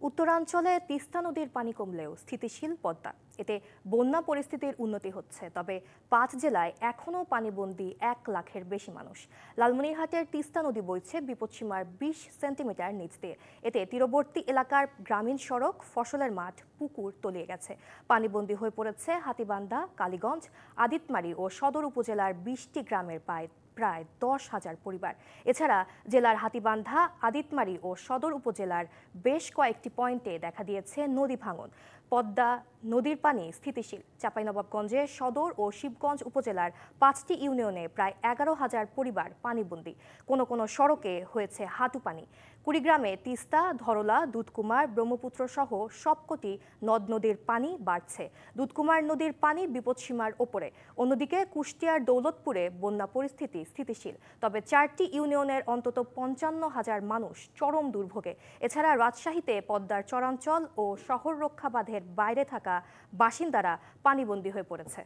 উত্তরাঞ্চলে তিস্তা নদীর পানি কমলেও স্থিতিশীল পদ্মা। এতে বন্যা পরিস্থিতির উন্নতি হচ্ছে, তবে 5 জেলায় এখনও পানিবন্দী 1 লাখের বেশি মানুষ। লালমনিরহাটের তিস্তা নদী বইছে বিপদসীমার 20 সেন্টিমিটার নিচ দিয়ে। এতে তীরবর্তী এলাকার গ্রামীণ সড়ক, ফসলের মাঠ, পুকুর তলিয়ে গেছে। পানিবন্দী হয়ে পড়েছে হাতীবান্ধা, কালীগঞ্জ, আদিতমারী ও সদর উপজেলার 20টি গ্রামের প্রায় 10,000 পরিবার। এছাড়া জেলার হাতীবান্ধা, আদিতমারী ও সদর উপজেলার বেশ কয়েকটি পয়েন্টে দেখা দিয়েছে নদী ভাঙন। পদ্মা নদীর পানি স্থিতিশীল। চাঁপাইনবাবগঞ্জে সদর ও শিবগঞ্জ উপজেলার 5টি ইউনিয়নে প্রায় 11,000 পরিবার পানিবন্দী। কোনো কোনো সড়কে হয়েছে হাঁটু পানি। কুড়িগ্রামে তিস্তা, ধরলা, দুধকুমার, ব্রহ্মপুত্র সহ সবকটি নদ নদীর পানি বাড়ছে। দুধকুমার নদীর পানি বিপদসীমার ওপরে। অন্যদিকে কুষ্টিয়ার দৌলতপুরে বন্যা পরিস্থিতি স্থিতিশীল, তবে 4টি ইউনিয়নের অন্তত 55,000 মানুষ চরম দুর্ভোগে। এছাড়া রাজশাহীতে পদ্মার চরাঞ্চল ও শহর রক্ষা বাঁধের বাইরে থাকা বাসিন্দারা পানিবন্দী হয়ে পড়েছে।